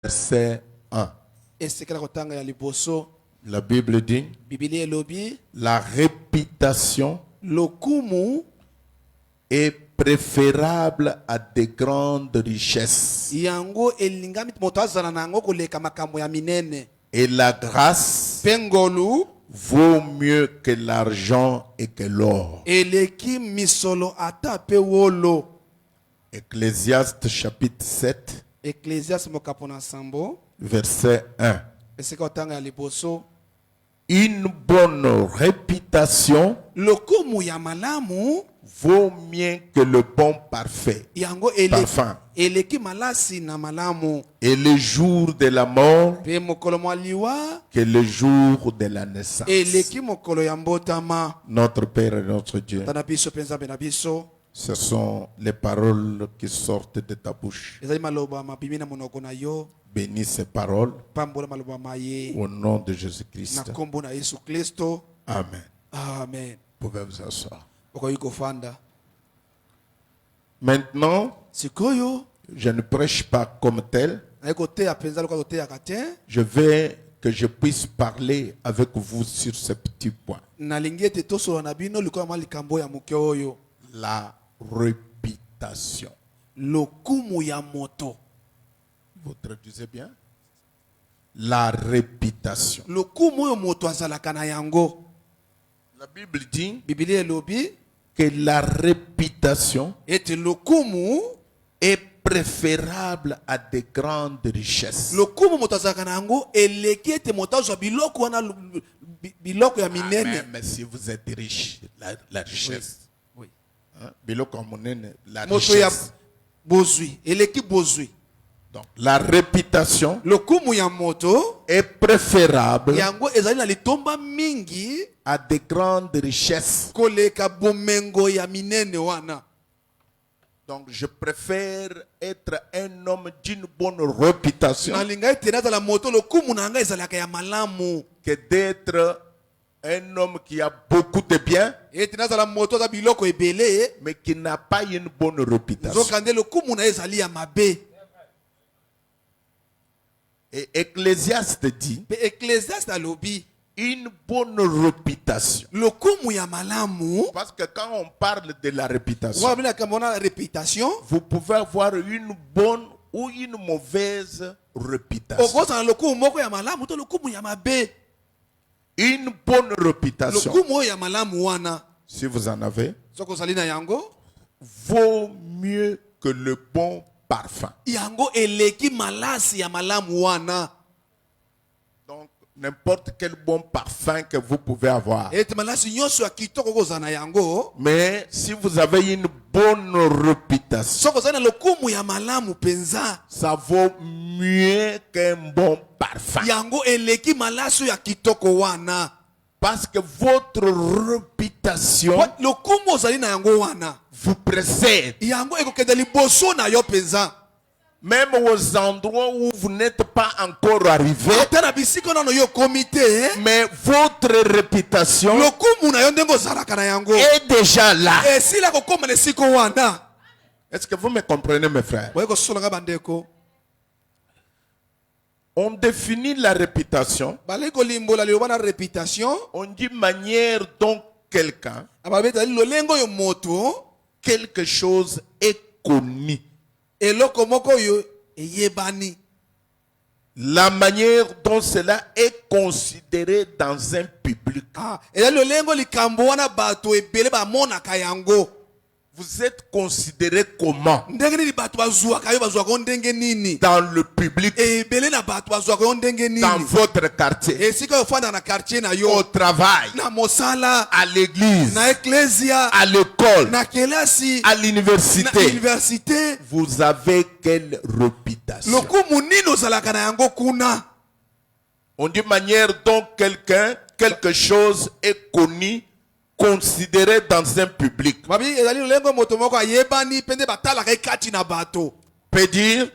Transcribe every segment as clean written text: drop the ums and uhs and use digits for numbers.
verset 1. La Bible dit, la réputation est préférable à de grandes richesses. Et la grâce vaut mieux que l'argent et que l'or. Ecclésiaste chapitre 7, verset 1. Une bonne réputation vaut mieux que le bon parfum. Et le jour de la mort que le jour de la naissance. Notre Père et notre Dieu, ce sont les paroles qui sortent de ta bouche. Bénis ces paroles au nom de Jésus-Christ. Amen. Amen. Vous pouvez vous asseoir. Maintenant, je ne prêche pas comme tel. Je veux que je puisse parler avec vous sur ce petit point. La réputation. Vous traduisez bien? La réputation. La Bible dit que la réputation est préférable à de grandes richesses. Mais si vous êtes riche, la richesse. Oui. La richesse. Donc, la réputation est préférable à de grandes richesses. Donc, je préfère être un homme d'une bonne réputation que d'être un homme qui a beaucoup de biens, mais qui n'a pas une bonne réputation. Et Ecclésiaste dit une bonne réputation. Parce que quand on parle de la réputation, vous pouvez avoir une bonne ou une mauvaise réputation. Une bonne réputation, si vous en avez, vaut mieux que le bon parfum. Donc, n'importe quel bon parfum que vous pouvez avoir. Mais si vous avez une bonne réputation, ça vaut mieux qu'un bon parfum. Parce que votre réputation vous précède. Même aux endroits où vous n'êtes pas encore arrivé, mais votre réputation est déjà là. Est-ce que vous me comprenez, mes frères? On définit la réputation. On dit manière dont quelqu'un, quelque chose est connu. La manière dont cela est considéré dans un public. Vous êtes considéré comment dans le public, dans votre quartier, au travail, à l'église, à l'école, à l'université. Vous avez quelle réputation? On dit manière dont quelque chose est connu, considéré dans un public. Peut dire,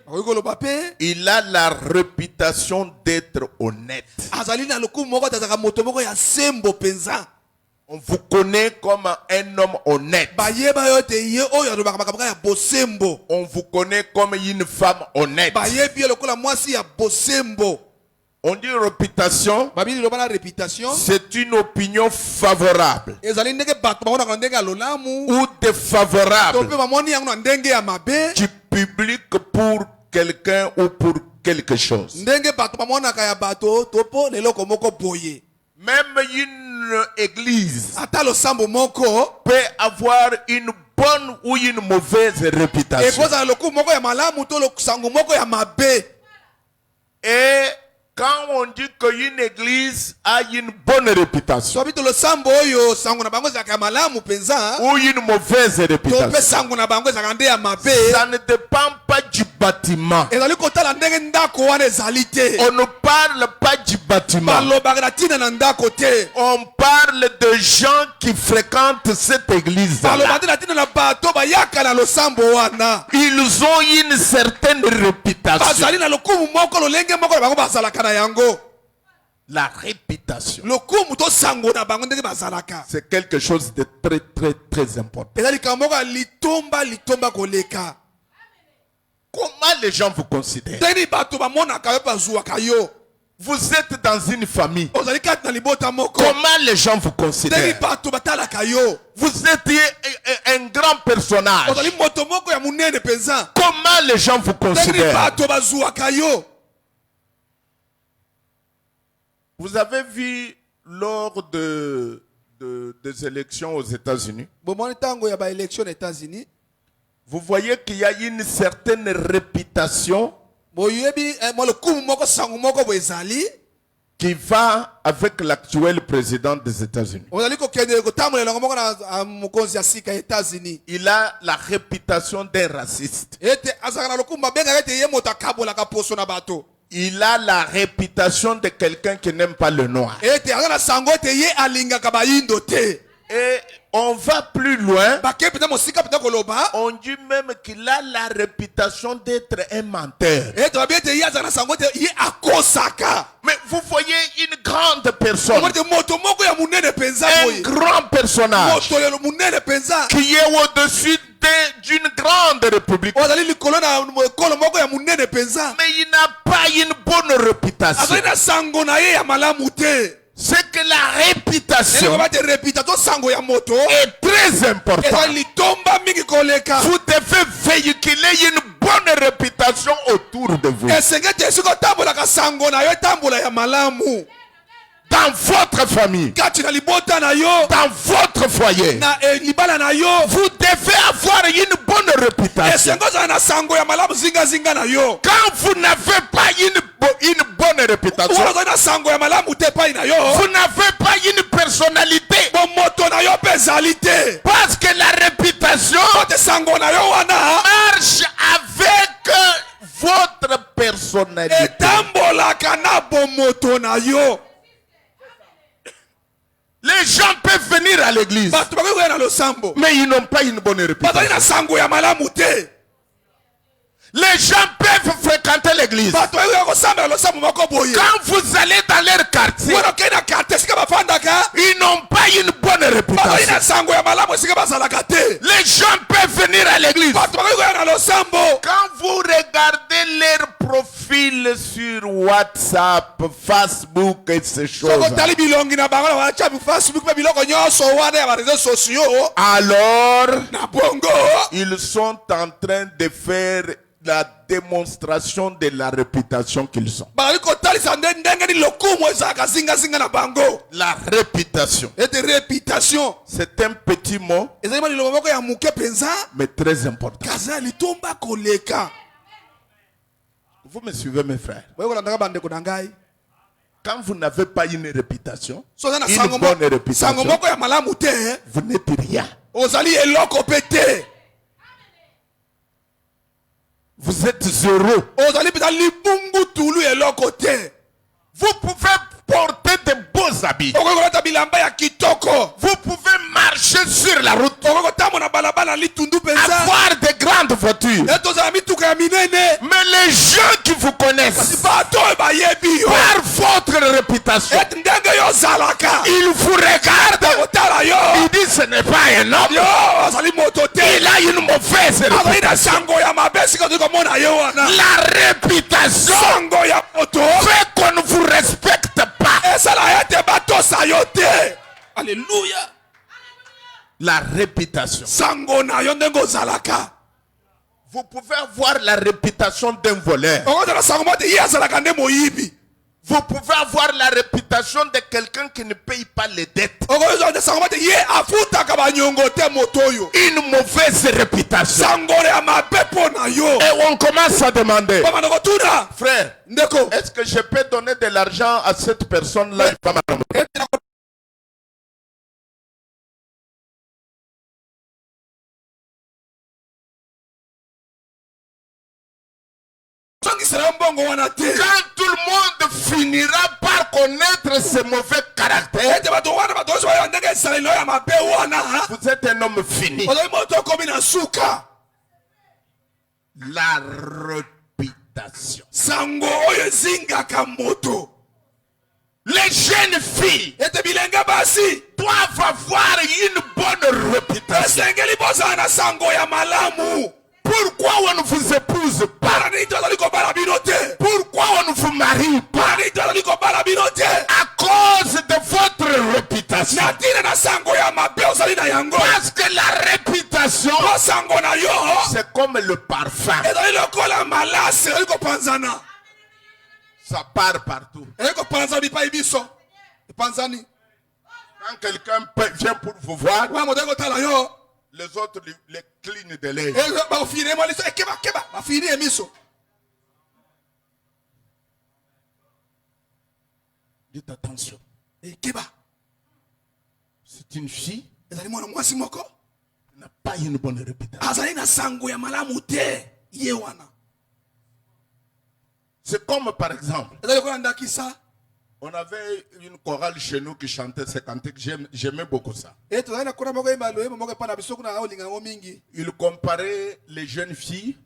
il a la réputation d'être honnête. On vous connaît comme un homme honnête. On vous connaît comme une femme honnête. On dit réputation, c'est une opinion favorable ou défavorable du public pour quelqu'un ou pour quelque chose. Même une église peut avoir une bonne ou une mauvaise réputation. Et quand on dit qu'une église a une bonne réputation ou une mauvaise réputation, ça ne dépend pas du bâtiment. On ne parle pas du bâtiment. On parle de gens qui fréquentent cette église-là. Ils ont une certaine réputation. La réputation, c'est quelque chose de très très très important. Comment les gens vous considèrent? Vous êtes dans une famille. Comment les gens vous considèrent? Vous êtes un grand personnage. Comment les gens vous considèrent? Vous avez vu lors des élections aux États-Unis, vous voyez qu'il y a une certaine réputation qui va avec l'actuel président des États-Unis. Il a la réputation d'un raciste. Il a la réputation de quelqu'un qui n'aime pas le noir. Et on va plus loin. On dit même qu'il a la réputation d'être un menteur. Mais vous voyez une grande personne, un grand personnage qui est au-dessus d'une grande république, mais il n'a pas une bonne réputation. C'est que la réputation est très importante. Vous devez véhiculer une bonne réputation autour de vous. Dans votre famille, dans votre foyer, vous devez avoir une bonne réputation. Quand vous n'avez pas une bonne réputation, vous n'avez pas une personnalité. Parce que la réputation marche avec votre personnalité. Les gens peuvent venir à l'église, mais ils n'ont pas une bonne réputation. Les gens peuvent fréquenter l'église. Quand vous allez dans leur quartier, ils n'ont pas une bonne réputation. Les gens peuvent venir à l'église. Quand vous regardez leur profil sur WhatsApp, Facebook et ces choses, alors ils sont en train de faire la démonstration de la réputation qu'ils ont. La réputation, c'est un petit mot, mais très important. Vous me suivez, mes frères? Quand vous n'avez pas une réputation, une bonne réputation, vous n'êtes rien. Vous êtes heureux. Vous pouvez porter de beaux habits. Vous pouvez marcher sur la route, avoir de grandes voitures. Mais les gens qui vous connaissent par votre réputation. Ils vous regardent. Ils disent ce n'est pas un homme. Il a une mauvaise réputation. La réputation fait qu'on ne vous respecte pas. Alléluia. La réputation. Vous pouvez avoir la réputation d'un voleur. Vous pouvez avoir la réputation de quelqu'un qui ne paye pas les dettes. Une mauvaise réputation. Et on commence à demander, frère, est-ce que je peux donner de l'argent à cette personne-là? Quand tout le monde finira par connaître ce mauvais caractère, vous êtes un homme fini. La réputation. Les jeunes filles doivent avoir une bonne réputation. Pourquoi on ne vous épouse pas? Pourquoi on ne vous marie pas? À cause de votre réputation. Parce que la réputation, c'est comme le parfum. Ça part partout. Quand quelqu'un vient pour vous voir, les autres les clignent de l'œil. Dites attention. C'est une fille qui n'a pas une bonne réputation. C'est comme par exemple, on avait une chorale chez nous qui chantait ces cantiques. J'aimais beaucoup ça. Il comparait les jeunes filles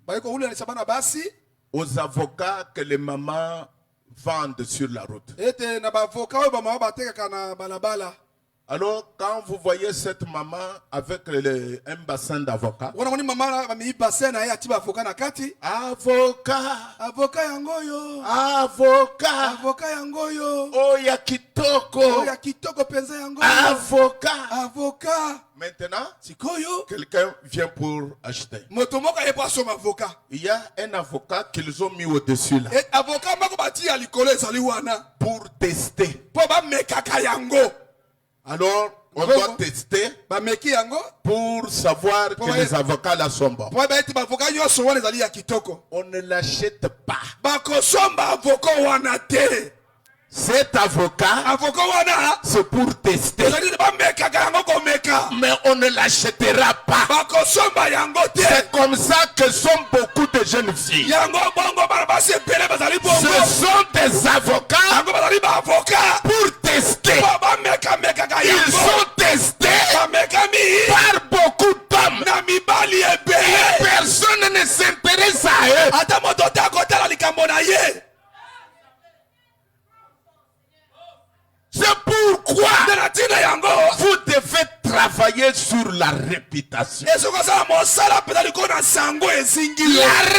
aux avocats que les mamans vendent sur la route. Alors, quand vous voyez cette maman avec un bassin d'avocats, avocat, oh yakitoko, avocat. Maintenant, quelqu'un vient pour acheter. Il y a un avocat qu'ils ont mis au-dessus là. Pour tester. Alors, on doit tester pour savoir que les avocats là sont bons. On ne l'achète pas. Cet avocat, c'est pour tester. Mais on ne l'achètera pas. C'est comme ça que sont beaucoup de jeunes filles. Ce sont des avocats pour tester. Ils sont testés par beaucoup d'hommes. Et personne ne s'intéresse à eux. C'est pourquoi vous devez travailler sur la réputation. La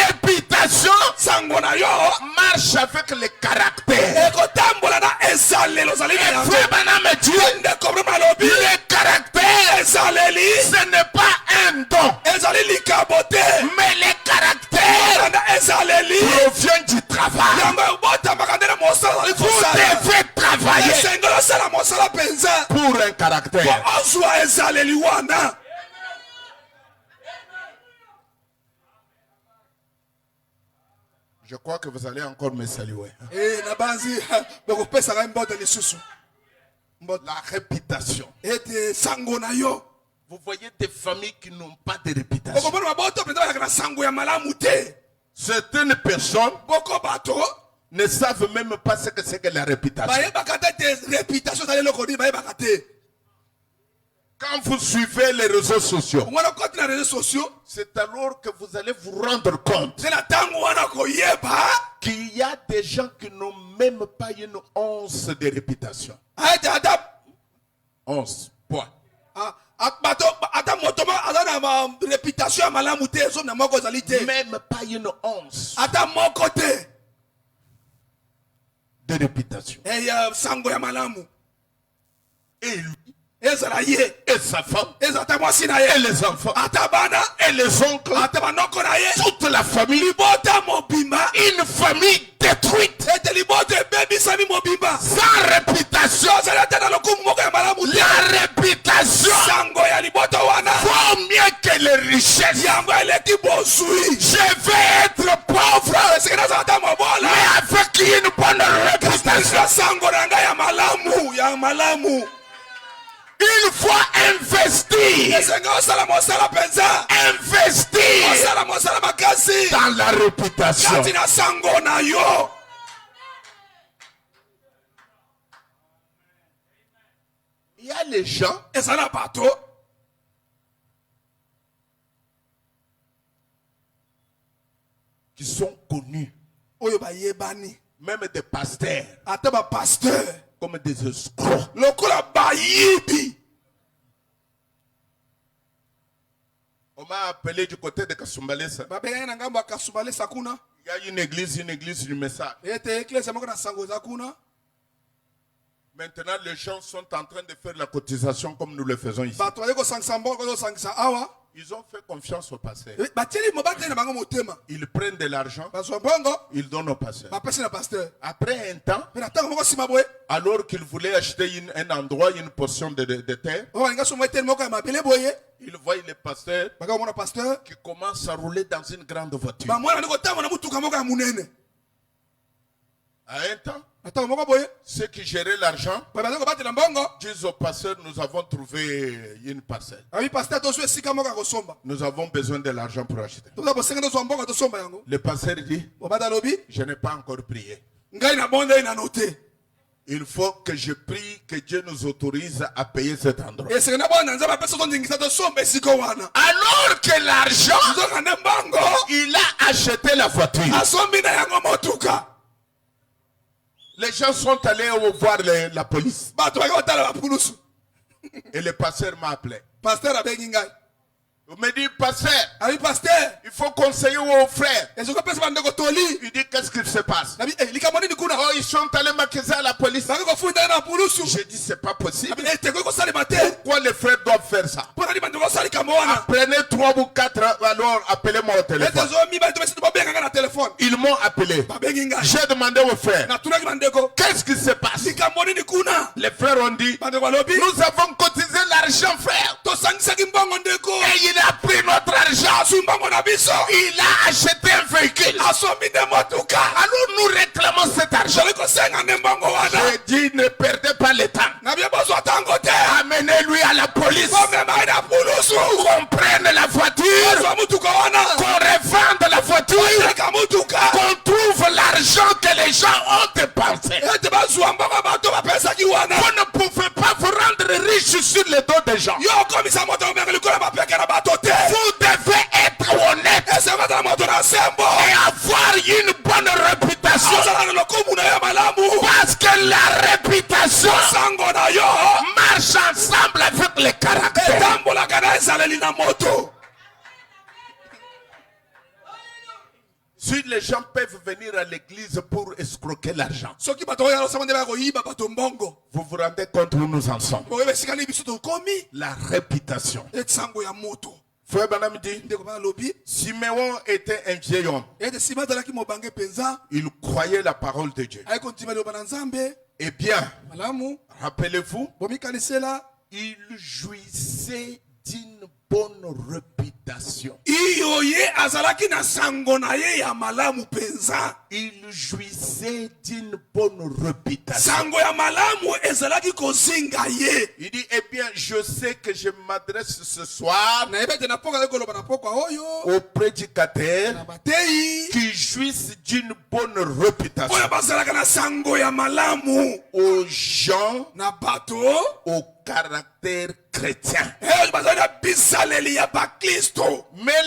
réputation marche avec le caractère. Le caractère, ce n'est pas un don. Mais le caractère provient du travail. Vous devez travailler pour un caractère. Je crois que vous allez encore me saluer. La réputation. Vous voyez des familles qui n'ont pas de réputation. Certaines personnes ne savent même pas ce que c'est que la réputation. Quand vous suivez les réseaux sociaux, c'est alors que vous allez vous rendre compte qu'il y a des gens qui n'ont même pas une once de réputation. Once, point. Même pas une once de réputation. Et lui, et sa femme, et les enfants, et les oncles, toute la famille, une famille détruite, sans réputation. La réputation vaut mieux que les richesses. Je vais être pauvre, mais avec une bonne réputation. Une fois investi, dans la réputation. Il y a les gens qui sont connus, même des pasteurs, comme des escrocs. On m'a appelé du côté de Kasumbalesa. Il y a une église du message. Maintenant, les gens sont en train de faire la cotisation comme nous le faisons ici. Ils ont fait confiance au pasteur. Ils prennent de l'argent, ils donnent au pasteur. Après un temps, alors qu'ils voulaient acheter un endroit, une portion de terre, ils voient le pasteur qui commence à rouler dans une grande voiture. À un temps, ceux qui géraient l'argent disent au pasteur, nous avons trouvé une parcelle. Nous avons besoin de l'argent pour acheter. Le pasteur dit, je n'ai pas encore prié. Il faut que je prie que Dieu nous autorise à payer cet endroit. Alors que l'argent, il a acheté la voiture. Les gens sont allés voir la police. Et le pasteur m'a appelé. Il me dit, pasteur, il faut conseiller aux frères. Il dit, qu'est-ce qui se passe? Oh, ils sont allés m'accuser à la police. J'ai dit, c'est pas possible. Pourquoi les frères doivent faire ça? Prenez 3 ou 4, alors appelez-moi au téléphone. Ils m'ont appelé. J'ai demandé aux frères, qu'est-ce qui se passe? Les frères ont dit, nous avons cotisé l'argent, frère. Et il a pris notre argent. Il a acheté un véhicule. Alors nous réclamons cet argent. J'ai dit, ne perdez pas le temps. Amenez-lui à la police. Qu'on prenne la voiture. Qu'on revende la voiture. Qu'on trouve l'argent que les gens ont dépensé. Vous ne pouvez pas vous rendre riche sur le dos des gens. Vous devez être honnête et avoir une bonne réputation. Parce que la réputation marche ensemble avec le caractère. Si les gens peuvent venir à l'église pour escroquer l'argent, vous vous rendez compte où nous en sommes? La réputation. Frère Branham dit, Siméon était un vieil homme. Il croyait la parole de Dieu. Eh bien, rappelez-vous, il jouissait d'une bonne réputation. Il jouissait d'une bonne réputation. Il dit, eh bien, je sais que je m'adresse ce soir au prédicateur qui jouissent d'une bonne réputation, aux gens, aux caractère chrétien. Mais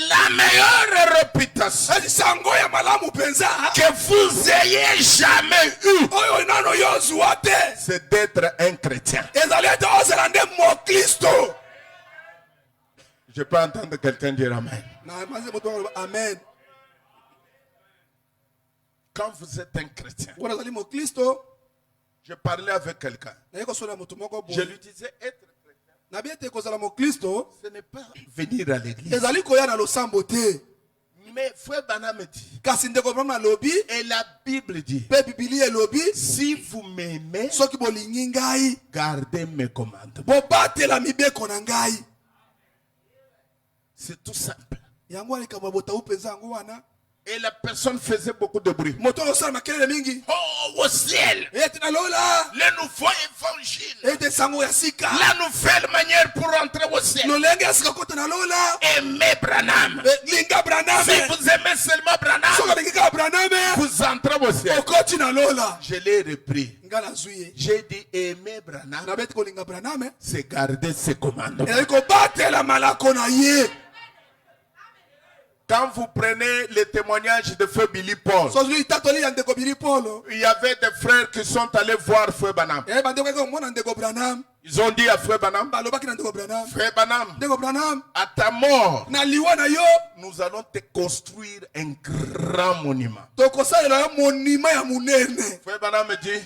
la meilleure réputation que vous ayez jamais eue, c'est d'être un chrétien. Je peux entendre quelqu'un dire Amen. Amen. Quand vous êtes un chrétien, je parlais avec quelqu'un. Je lui disais être chrétien, ce n'est pas venir à l'église. Mais Frère Branham dit, et la Bible dit, si vous m'aimez, gardez mes commandements. C'est tout simple. Et la personne faisait beaucoup de bruit. Oh, au ciel, le nouveau évangile, la nouvelle manière pour entrer au ciel. Aimez Branham. Si vous aimez seulement Branham, vous entrez au ciel. Je l'ai repris. J'ai dit aimer Branham, c'est garder ses commandements. Quand vous prenez le témoignage de Frère Billy Paul, il y avait des frères qui sont allés voir Frère Branham. Ils ont dit à Frère Branham, Frère Branham, à ta mort, nous allons te construire un grand monument. Frère Branham me dit,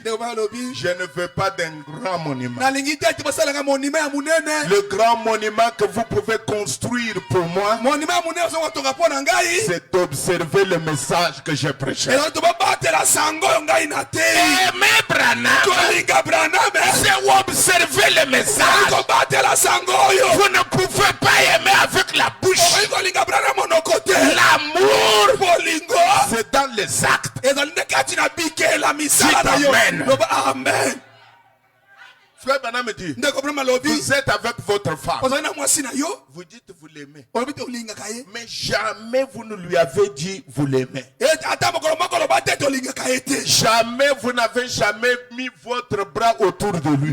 je ne veux pas d'un grand monument. Le grand monument que vous pouvez construire pour moi, c'est d'observer le message que j'ai prêché. Aimer Branham, c'est observer le message. Vous ne pouvez pas aimer avec la bouche. L'amour, c'est dans les actes. Amen. Frère Branham me dit, vous êtes avec votre femme. Vous dites vous l'aimez. Mais jamais vous ne lui avez dit vous l'aimez. Jamais vous n'avez jamais mis votre bras autour de lui.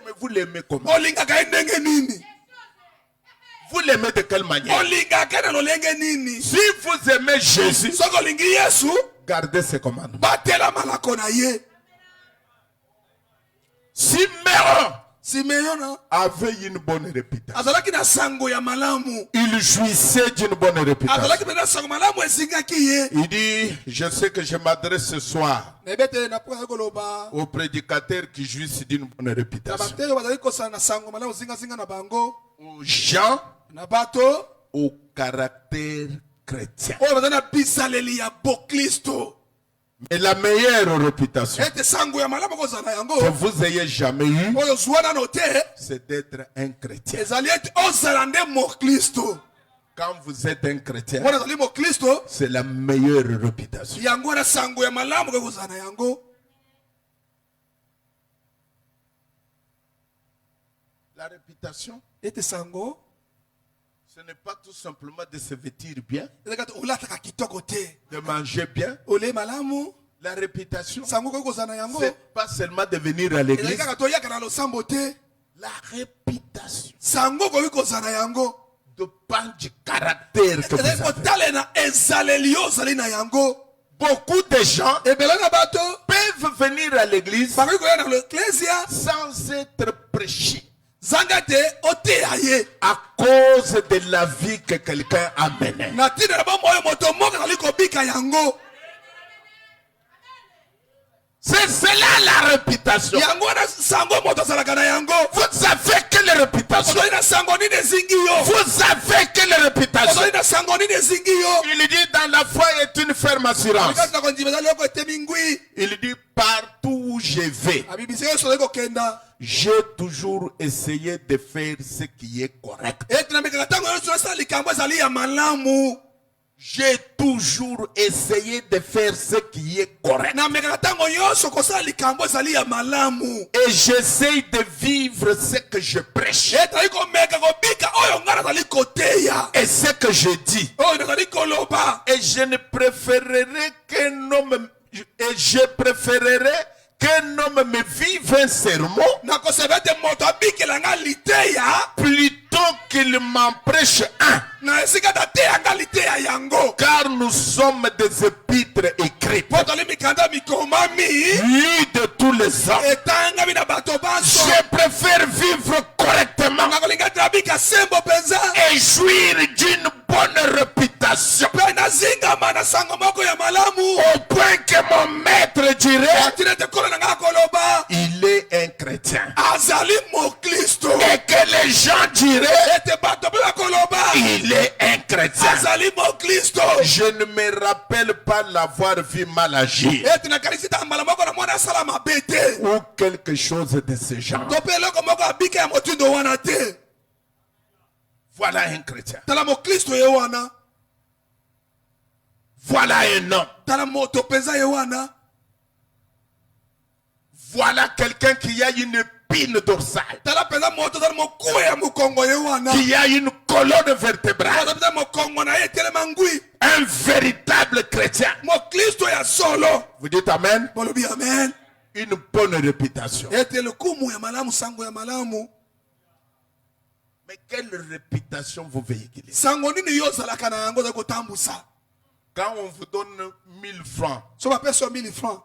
Mais vous l'aimez comment? Vous l'aimez de quelle manière? Si vous aimez Jésus, gardez ses commandements. Siméon avait une bonne réputation. Il jouissait d'une bonne réputation. Il dit, je sais que je m'adresse ce soir aux prédicateurs qui jouissent d'une bonne réputation, aux gens au caractère chrétien. Mais la meilleure réputation que vous ayez jamais eue, c'est d'être un chrétien. Quand vous êtes un chrétien, c'est la meilleure réputation. La réputation, ce n'est pas tout simplement de se vêtir bien, de manger bien. La réputation, c'est pas seulement de venir à l'église. La réputation dépend du caractère que vous avez. Beaucoup de gens peuvent venir à l'église sans être prêchés à cause de la vie que quelqu'un a menée. C'est cela la réputation. Vous savez quelle réputation? Vous savez quelle réputation? Il dit dans la foi est une ferme assurance. Il dit partout où je vais, j'ai toujours essayé de faire ce qui est correct. J'ai toujours essayé de faire ce qui est correct. Et j'essaye de vivre ce que je prêche. Et ce que je dis. Et je ne préférerais qu'un homme, et je préférerais qu'un qu'un homme me vive un sermon plutôt qu'il m'empêche un. Car nous sommes des épîtres écrites lues de tous les hommes. Je préfère vivre correctement et jouir d'une bonne réputation au point que mon maître dirait il est un chrétien et que les gens diraient il est un chrétien. Je ne me rappelle pas l'avoir vu mal agir ou quelque chose de ce genre. Voilà un chrétien. Voilà un homme. Voilà quelqu'un qui a une épine dorsale, qui a une colonne vertébrale, un véritable chrétien. Vous dites amen? Une bonne réputation. Mais quelle réputation vous véhiculez? Quand on vous donne 1000 francs,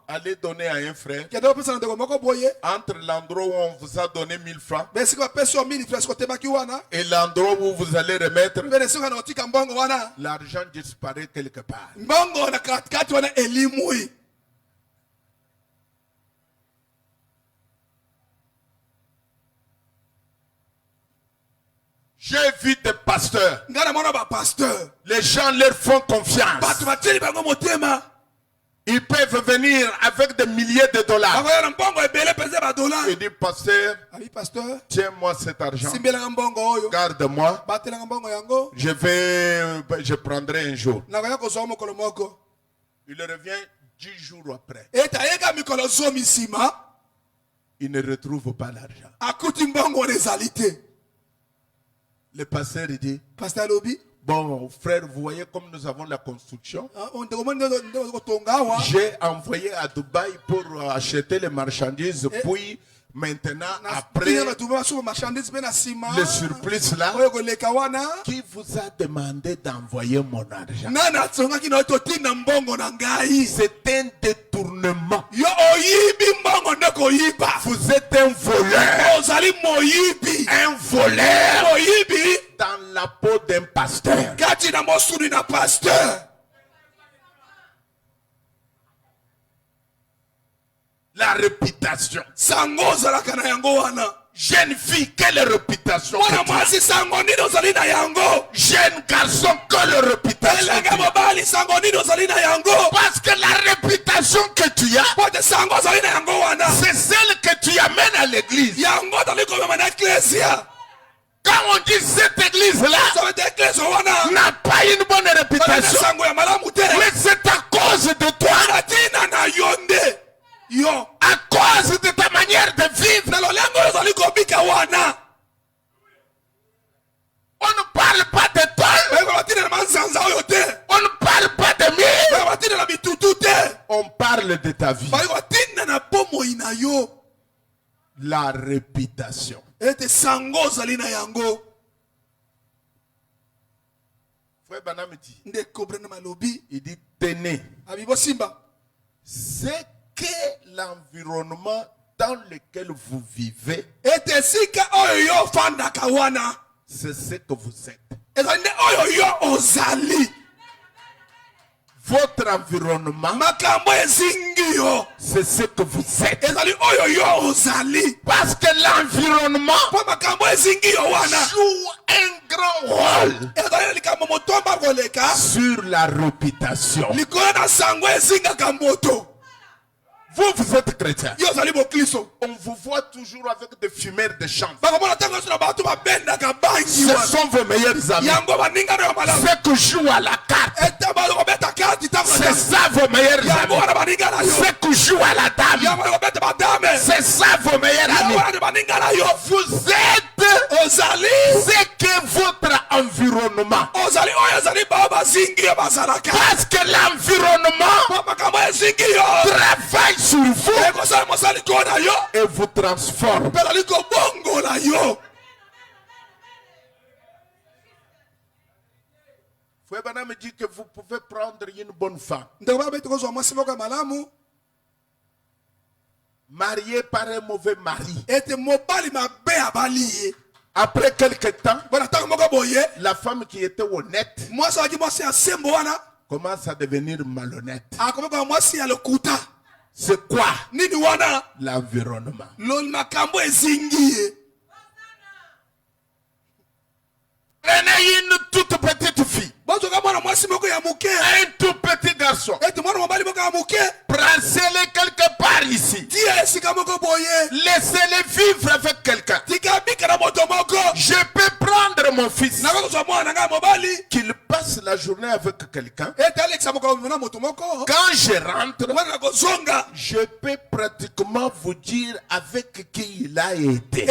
allez donner à un frère. Entre l'endroit où on vous a donné 1000 francs et l'endroit où vous allez remettre, l'argent disparaît quelque part. J'ai vu des pasteurs. Les gens leur font confiance. Ils peuvent venir avec des milliers de dollars. Il dit, pasteur, tiens-moi cet argent. Garde-moi. Je prendrai un jour. Il revient 10 jours après. Il ne retrouve pas l'argent. Le pasteur dit, bon frère, vous voyez comme nous avons la construction. J'ai envoyé à Dubaï pour acheter les marchandises, puis maintenant après le surplus là, qui vous a demandé d'envoyer mon argent? C'est un détournement. Vous êtes un voleur. Un voleur dans la peau d'un pasteur. La réputation. Jeune fille, quelle réputation? Jeune garçon, quelle réputation? Parce que la réputation que tu as, c'est celle que tu amènes à l'église. Quand on dit cette église-là n'a pas une bonne réputation, mais c'est à cause de toi. À cause de ta manière de vivre. On ne parle pas de toi. On ne parle pas de moi. On parle de ta vie. La réputation. Frère Branham dit, il dit, tenez, c'est que l'environnement dans lequel vous vivez, c'est ce que vous êtes. Votre environnement, c'est ce que vous êtes. Parce que l'environnement joue un grand rôle sur la réputation. Vous êtes chrétien. On vous voit toujours avec des fumeurs de chanvre. Ce sont vos meilleurs amis. Ceux qui jouent à la carte. C'est ça vos meilleurs amis. Ceux qui jouent à la dame. C'est ça vos meilleurs amis. Vous êtes c'est que votre environnement. Parce que l'environnement travaille sur vous et vous transforme. Frère Branham me dit que vous pouvez prendre une bonne femme, mariée par un mauvais mari. Après quelque temps, la femme qui était honnête commence à devenir malhonnête. C'est quoi? L'environnement. Prenez une toute petite fille, un tout petit garçon, placez-les quelque part ici, laissez-les vivre avec quelqu'un. Je peux prendre mon fils, qu'il passe la journée avec quelqu'un. Quand je rentre, je peux pratiquement vous dire avec qui il a été.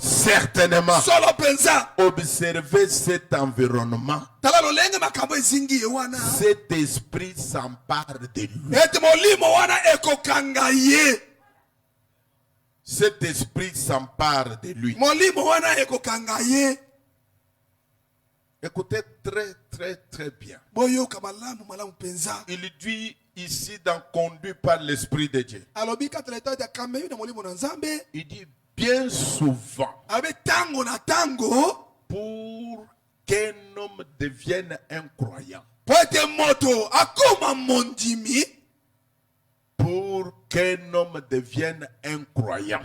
Certainement, observez cet environnement. Cet esprit s'empare de lui. Cet esprit s'empare de lui. Écoutez très bien. Il dit ici dans conduit par l'esprit de Dieu. Il dit bien souvent, pour qu'un homme devienne un croyant, pour qu'un homme devienne un croyant,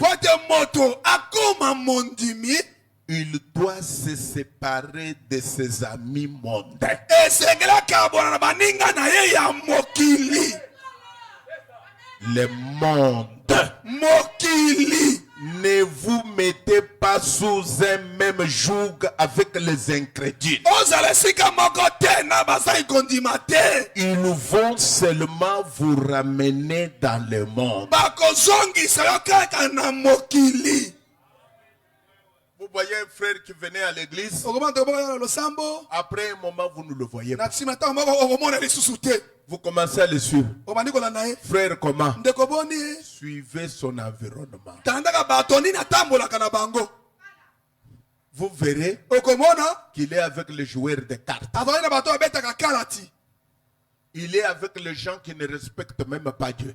il doit se séparer de ses amis mondains. Le monde. Ne vous mettez pas sous un même joug avec les incrédules. Ils vont seulement vous ramener dans le monde. Vous voyez un frère qui venait à l'église. Après un moment, vous ne le voyez pas. Vous commencez à le suivre. Frère, comment? Suivez son environnement. Vous verrez qu'il est avec les joueurs de cartes. Il est avec les gens qui ne respectent même pas Dieu.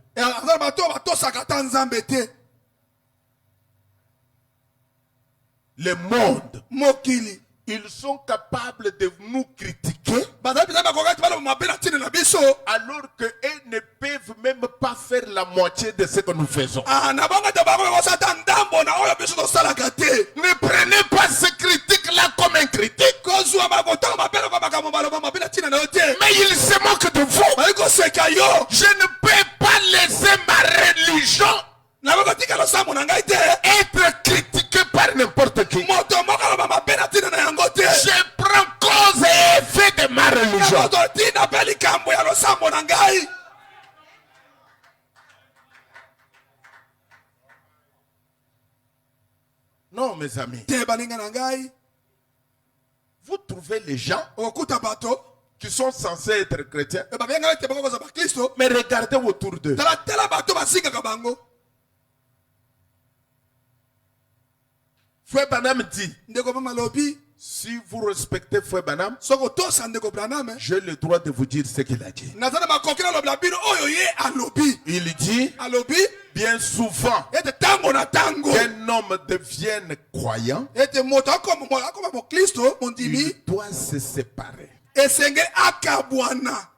Le monde, ils sont capables de nous critiquer alors qu'eux ne peuvent même pas faire la moitié de ce que nous faisons. Ne prenez pas ces critiques-là comme un critique. Mais ils se moquent de vous. Je ne peux pas laisser ma religion être critiqué par n'importe qui. Je prends cause et effet de ma religion. Non, mes amis. Vous trouvez les gens qui sont censés être chrétiens, mais regardez autour d'eux. Frère Branham dit, si vous respectez Frère Branham, j'ai le droit de vous dire ce qu'il a dit. Il dit, bien souvent, qu'un homme devienne croyant, il doit se séparer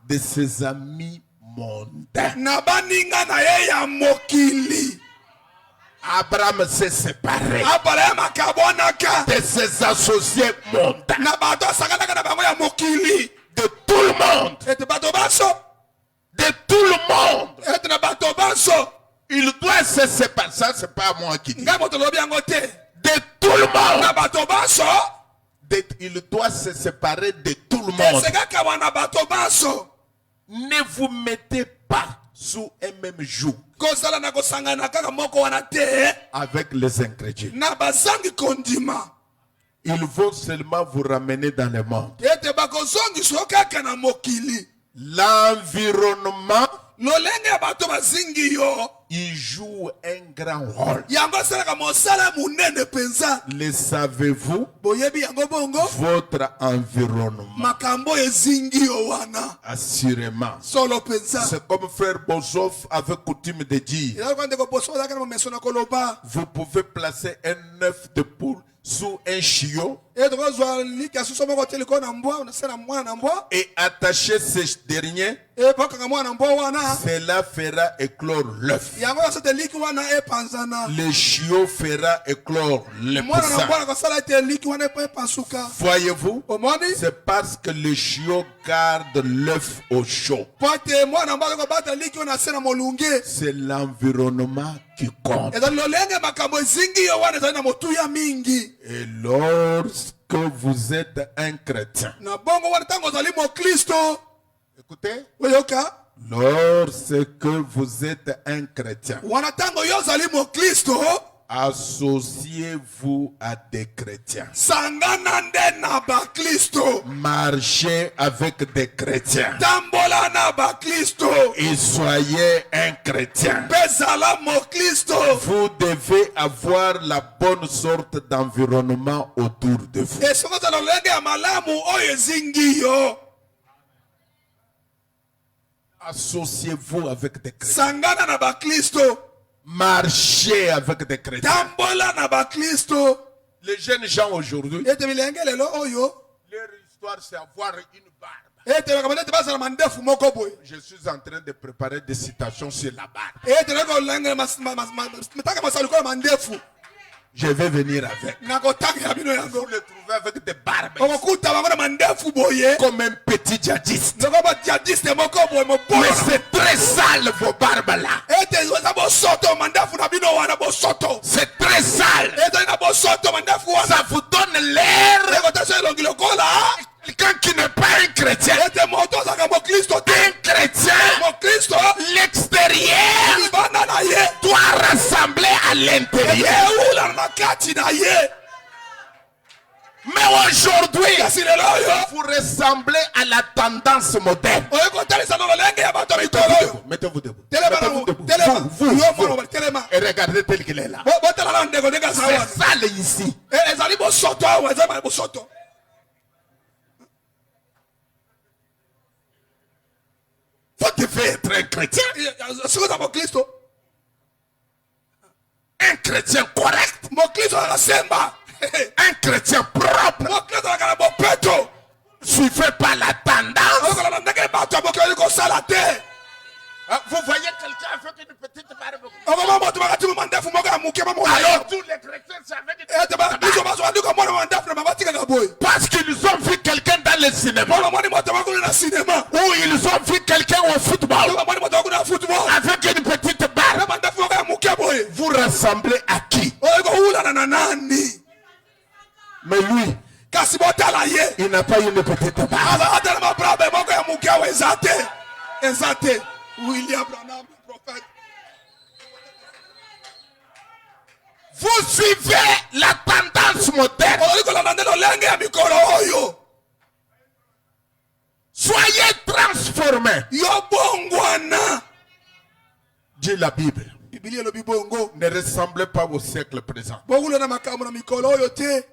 de ses amis mondains. Abraham s'est séparé de ses associés mondains, de tout le monde, de tout le monde. Il doit se séparer. Ça, c'est pas moi qui dis. De tout le monde. Il doit se séparer de tout le monde. Ne vous mettez pas sous un même joug kozala na kosangana kaka moko wana te avec les ingrédients. na bazangi kondima Ils vont seulement vous ramener dans le monde. ete bakozongiso kaka na mokili. L'environnement, lolenge ya bato bazingi yo il joue un grand rôle. yango asalaka mosala munene penza. Le savez-vous? boyebi yango bongo Votre environnement. makambo ezingi yo wana Assurément. solo penza. C'est comme frère Bozof avait coutume de dire. eloko kwa ndeko boso ozalaka na momeso na koloba Vous pouvez placer un œuf de poule sous un chiot ete kozwa liki asusu moko te likolo na mbwa unasala mwana na mbwa et attacher ce dernier. epokanga mwana na mbwa wana Cela fera éclore l'œuf. yango nyonso te liki wana epanzana. Le chiot fera éclore le mwana na mbwa poussin. na kosala ete liki wana epasuka. Voyez-vous? omoni C'est parce que le chiot garde l'œuf au chaud. po ete mwana na mbwa azali kobata liki wana ase na molunge. C'est l'environnement qui compte. ezali lolenge makambo ezingi yo wana ezali na motuya mingi. Et lorsque vous êtes un chrétien, na bongo wana ntango ozali mokristo écoutez, oyoka lorsque vous êtes un chrétien, wana ntango yo ozali mokristo associez-vous à des chrétiens. sangana nde na bakristo. Marchez avec des chrétiens. tambola na bakristo Et soyez un chrétien. mpe zala mokristo. Vous devez avoir la bonne sorte d'environnement autour de vous. esoko ozala lolenge ya malamu oyo ezingi yo. Associez-vous avec des chrétiens. sangana na bakristo. Marchez avec des chrétiens. tambola na bakristo. Les jeunes gens aujourd'hui, ete bilenge lelo oyo leur histoire c'est avoir une barbe. ete bakamata ete bazala mandefu moko boye. Je suis en train de préparer des citations sur la barbe. ete nakolangela matanga masaliko ya mandefu. Je vais venir avec. nakotangela bino Vous yango. les trouvez avec des barbes. okokuta bango na mandefu boye. Comme un petit djihadiste. loko badiadiste moko boye Mais mopolo. c'est très sale vos barbes là. ete eza bosoto mandefu na bino wana bosoto. C'est très sale. ete na bosoto mandefu wana. Ça vous donne l'air ekotasa elongi lokola. quelqu'un qui n'est pas un chrétien. ete moto azalaka mokristo te. Un chrétien, mokristo l'extérieur libanda na ye doit ressembler à l'intérieur. eulana na kati na ye. Mais aujourd'hui, kasi lelo oyo vous ressemblez à la tendance moderne. oyo kotalisa na lolenge ya bato mikolo oyo. Mettez-vous debout. telema Mettez-vous debout. telema Vous, yo vous. mwana telema. Et regardez tel qu'il est là. botala na ndeko ndenge aza wana. C'est sale ici. ezali bosoto awa ezali bosoto. Vous devez être un chrétien. soki oza mokristo. Un chrétien correct. mokristo azala semba. Un chrétien propre. mokristo azalaka na bopeto. Suivez pas la tendance. okola na ndenge bato ya mokili kosala te. Vous voyez quelqu'un avec une petite barbe. okoma moto bakati mandefu moko ya moke Alors tous les chrétiens savaient que ete bakristo bazwandika mwana mandefu na babatikaka boye. parce qu'ils ont vu quelqu'un dans le cinéma. mpona moni moto bakuli na sinema. Ou ils ont vu quelqu'un au football moni moto bakuli na football. avec une petite barbe. na mandefu moko ya moke boye. Vous ressemblez à qui? oyo koulana na nani. Mais lui, kasi botala ye. il n'a pas une petite barbe. azala na mabrabe moko ya moke awa eza te. eza te. William Branham prophète. Vous suivez la tendance moderne. ozali kolanda nde lolenge ya mikolo oyo. Soyez transformés. yo bongwana. Dit la Bible. bibilia elobi bongo. Ne ressemblez pas au siècle présent. bongula na makambo na mikolo oyo te.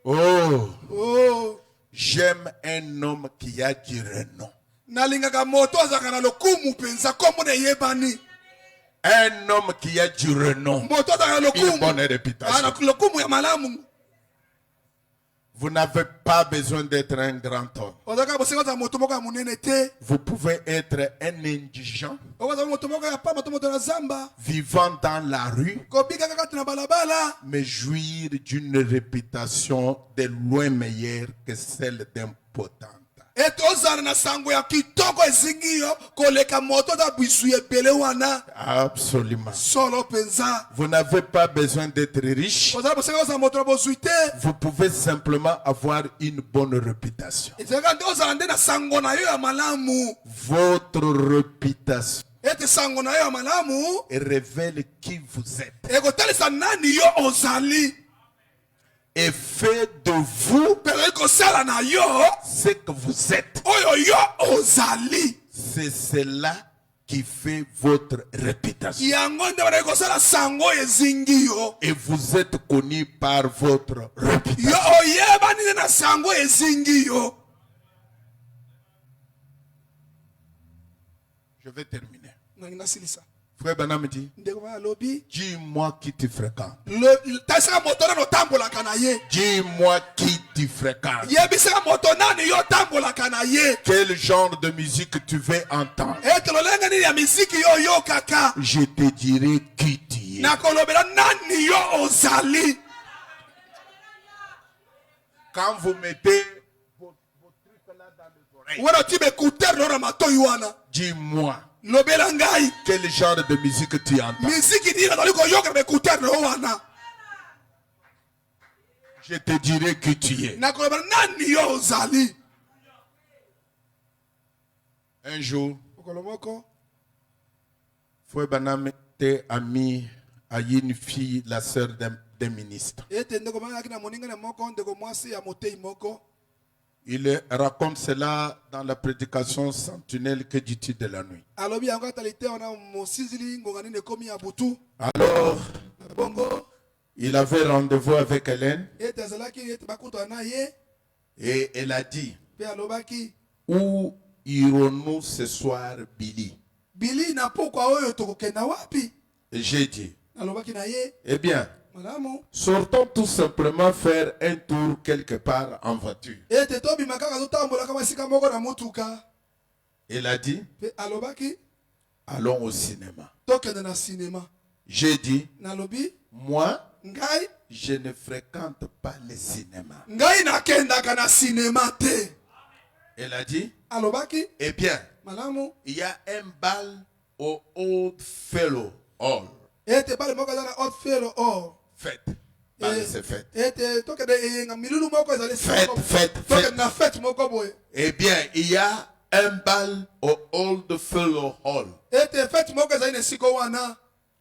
Oh, j'aime un homme qui a du renom. nalingaka moto azalaka na lokumu mpenza kombo na eyebani. Un homme qui a du renom. moto azalaka na Une bonne lokumu. réputation. lokumu ya malamu. Vous n'avez pas besoin d'être un grand homme. ozalaka bosengo azala moto moko ya monene te. Vous pouvez être un indigent okozala moto moko ya pamba to moto na zamba. vivant dans la rue, kobika kaka na balabala. mais jouir d'une réputation de loin meilleure que celle d'un potentat. ete ozala na sango ya kitoko ezingi yo koleka moto oza bisu ebele wana. Absolument. solo mpenza. Vous n'avez pas besoin d'être riche. ozala bosengo ozala moto na bozwi te. Vous pouvez simplement avoir une bonne réputation. ezalaka nde ozala nde na sango na yo ya malamu. Votre réputation ete sango na yo malamu et révèle qui vous êtes. ekotalisa nani yo ozali Et fait de vous pero ekosala na yo ce que vous êtes. oyo yo ozali C'est cela qui fait votre réputation. yango nde bana ekosala sango ezingi yo Et vous êtes connu par votre yo réputation. oyebani nde na sango ezingi yo. Je vais terminer. nangi nasilisa Frère Branham dit, ndeko bana alobi dis-moi qui tu fréquentes. tasaka moto nani otambolaka na ye Dis-moi qui tu fréquentes. yebisaka moto nani yo otambolaka na ye Quel genre de musique tu veux entendre? ete lolenge nini ya miziki yo oyokaka Je te dirai qui tu es. nakolobela nani yo ozali. Quand vous mettez vos trucs là dans les oreilles, wana otiba ekutere lona matoi wana dis-moi lobela ngai quel genre de musique tu entends. miziki nini nazali koyoka na ekutere lo wana Je te dirai qui tu es. nakolobela nani yo ozali. Un jour, mokolo moko Frère Branham était ami à une fille, la sœur d'un ministre. ete ndeko bangaki na moninga na moko ndeko mwasi ya motei moko Il raconte cela dans la prédication sentinelle que dit-il de la nuit. alobi yango atali te wana mosizili ngonga nini ekomi ya butu Alors, bongo il avait rendez-vous avec Hélène ete azalaki ete bakutana na ye et elle a dit, mpe alobaki où irons-nous ce soir, Billy? bili na pokwa oyo tokokenda wapi. Et j'ai dit, alobaki na ye eh bien, malamu sortons tout simplement faire un tour quelque part en voiture. ete tobima kaka totambola kama esika moko na mutuka. Elle a dit, mpe alobaki allons au cinéma. tokende na sinema. J'ai dit, nalobi moi, ngai je ne fréquente pas le cinéma. ngai nakendaka na sinema te. Elle a dit, alobaki eh bien, malamu il y a un bal au Old Fellow Hall. ete bale moko eza na hot felo or Fête. Bal, c'est fête. ete tokende eyenga milulu moko ezali Fête, fête, tokende fête. na fete moko boye. Eh bien, il y a un bal au Old Fellow Hall. ete fete moko ezali na esika wana.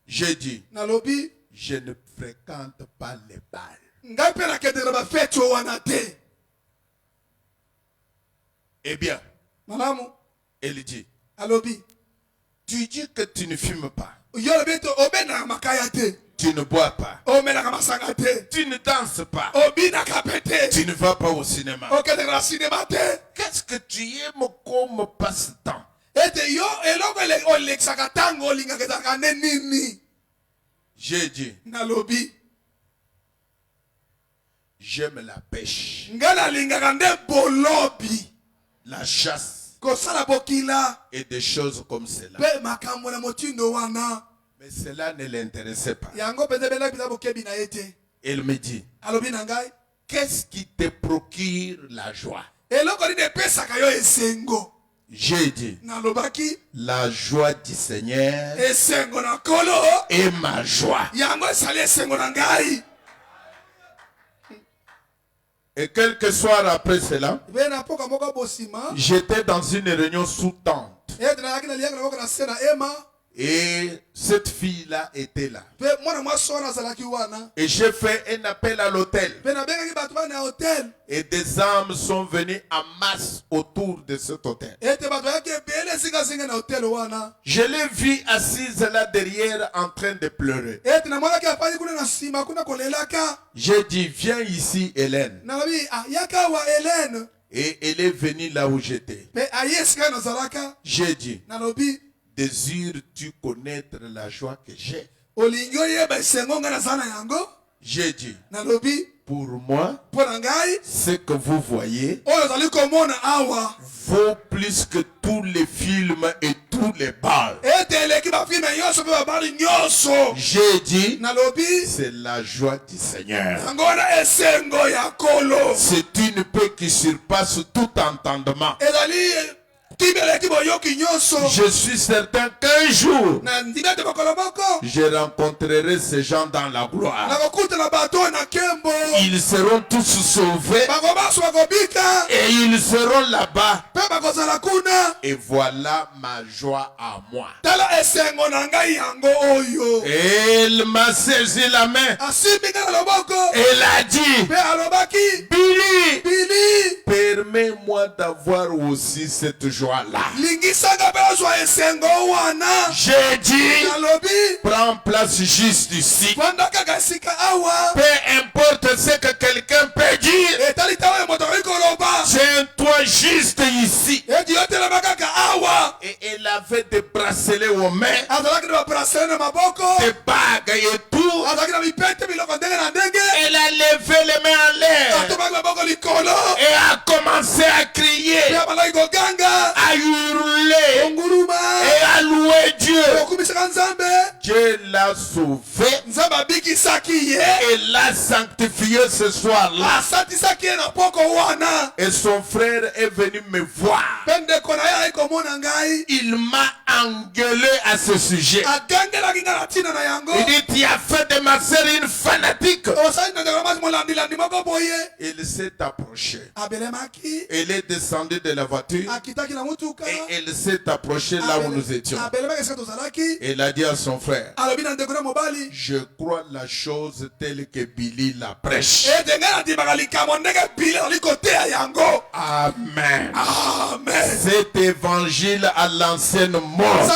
J'ai dit, nalobi je ne fréquente pas les bals. ngai mpe nakendeka na bafete wana te. Eh bien, malamu elle dit, alobi tu dis que tu ne fumes pas, yo lobi ete obendaka makaya te, tu ne bois pas, omelaka masanga te, tu ne danses pas, obinaka pe te, tu ne vas pas au cinéma. okendeka na sinema te. Qu'est-ce que tu aimes comme passe-temps? ete yo eloko olekisaka ntango olingaka ezalaka nde nini. J'ai dit, nalobi j'aime la pêche, ngai nalingaka nde bolobi, la chasse kosala bokila et des choses comme cela. mpe makambo na motindo wana. Mais cela ne l'intéressait pas. yango mpenza ebendaki mpenza bokebi na ye te. Elle me dit, alobi na ngai qu'est-ce qui te procure la joie? eloko nini epesaka yo esengo. J'ai dit, nalobaki la joie du Seigneur esengo na nkolo est ma joie. yango esali esengo na ngai. Et quelques soirs après cela, mpe na mpoka moko bosima j'étais dans une réunion sous tente. ete nalaki naliaka na moko na se na ema Et cette fille-là était là. mpe mwana mwasi wana azalaki wana. Et j'ai fait un appel à l'hôtel. mpe nabengaki bato bana ya hotel Et des âmes sont venues en masse autour de cet hôtel. ete bato bayaki ebele ezingazinga na hotel wana. Je l'ai vue assise là derrière en train de pleurer. ete namonaki afandi kuna na nsima kuna kolelaka. J'ai dit, viens ici, Hélène. nalobi yaka awa Helene. Et elle est venue là où j'étais. mpe aye esika nazalaka. J'ai dit, nalobi désires-tu connaître la joie que j'ai? olingi oyeba esengo ngai naza na yango. J'ai dit, nalobi pour moi, mpo na ngai ce que vous voyez oyo ozali komona awa vaut plus que tous les films et tous les bals. ete eleki bafilme nyonso mpe babali nyonso. J'ai dit, nalobi c'est la joie du Seigneur. yango wana esengo ya nkolo C'est une paix qui surpasse tout entendement. ezali Je suis certain qu'un jour, je rencontrerai ces gens dans la gloire. Ils seront tous sauvés et ils seront là-bas. Et voilà ma joie à moi. Et il m'a saisi la main. Et il a dit, Billy, permets-moi d'avoir aussi cette joie-là. J'ai dit, prends place juste ici. Peu importe ce que quelqu'un peut dire, tiens-toi juste ici. Et elle avait des bracelets aux mains, des bagues et tout. Elle a levé les mains en l'air et a commencé à crier, à hurler et à louer Dieu. Dieu l'a sauvé et l'a sanctifié ce soir-là. Et son frère est venu me voir. Il m'a engueulé à ce sujet. Il dit, tu as fait de ma sœur une fanatique. Il s'est approché. Elle est descendue de la voiture et elle s'est approchée là où nous étions. Elle a dit à son frère, je crois la chose telle que Billy la prêche. Amen. Cet évangile à l'ancienne mort,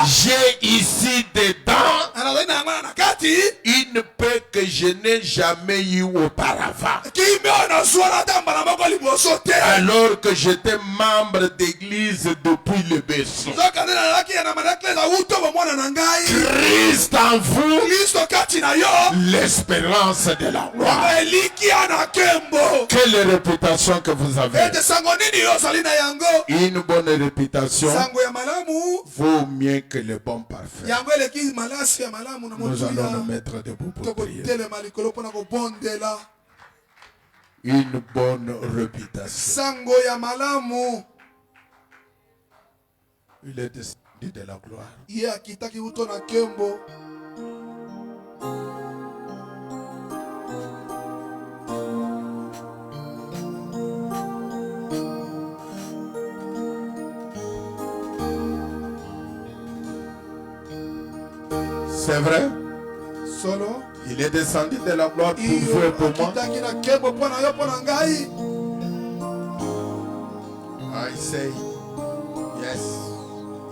j'ai ici dedans une paix que je n'ai jamais eue auparavant. Alors que j'étais membre d'église depuis le berceau. Christ en vous, l'espérance de la gloire. Quelle réputation que vous avez. Une bonne réputation vaut mieux que le bon parfum. Nous allons nous mettre debout pour prier. Une bonne réputation. Il est descendu de la gloire. C'est vrai? Solo. Il est descendu de la gloire pour vous et pour moi. I say, yes,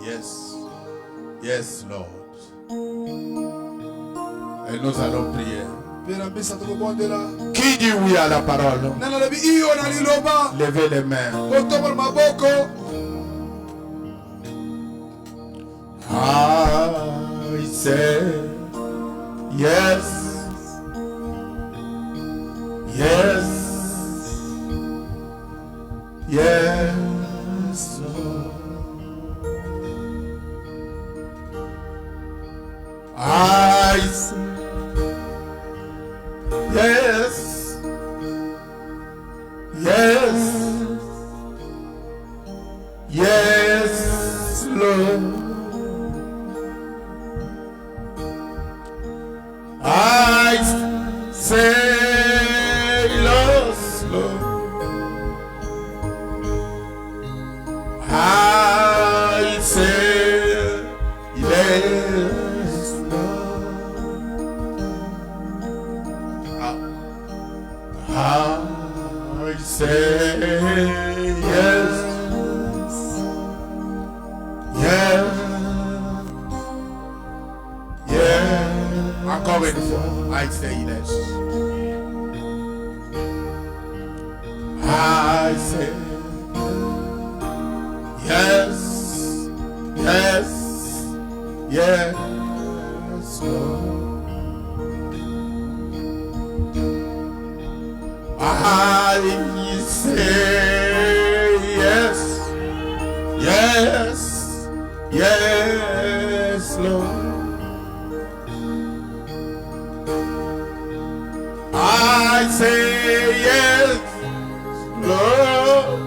yes, yes, Lord. Et nous allons prier. Qui dit oui à la parole? Levez les mains. I say, yes, yes, yes, Lord. I say, yes, yes, yes, Lord. I say, yes, Lord. I say, yes, Lord. I say, yes, yes, yes. Encore une fois, I say yes. I say yes, yes, yes, Lord. I say yes, yes, yes, Lord. I say yes, Lord.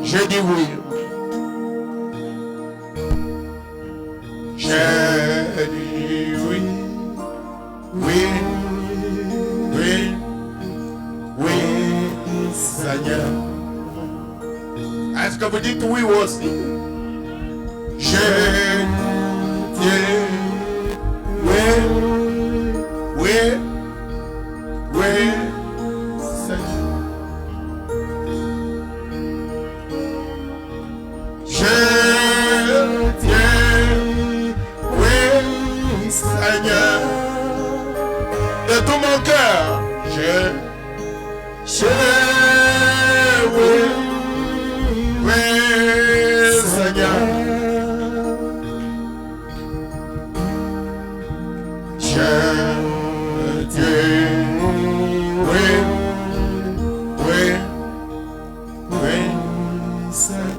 J'ai dit oui. J'ai dit oui. Oui. Oui. Oui, Seigneur. Est-ce que vous dites oui aussi? J'ai dit oui. Oui. Oui, Seigneur. Je tiens, oui, Seigneur, de tout mon cœur. Oui, oui, Seigneur. Je tiens, oui, oui, oui, Seigneur.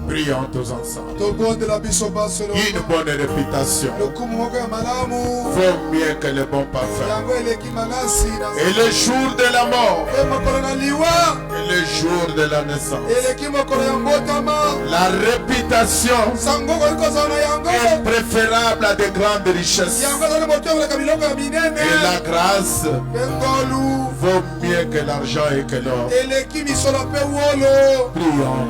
Prions tous ensemble. Une bonne réputation vaut mieux que le bon parfum. Et le jour de la mort et le jour de la naissance, la réputation est préférable à de grandes richesses. Et la grâce vaut mieux que l'argent et que l'or. Prions.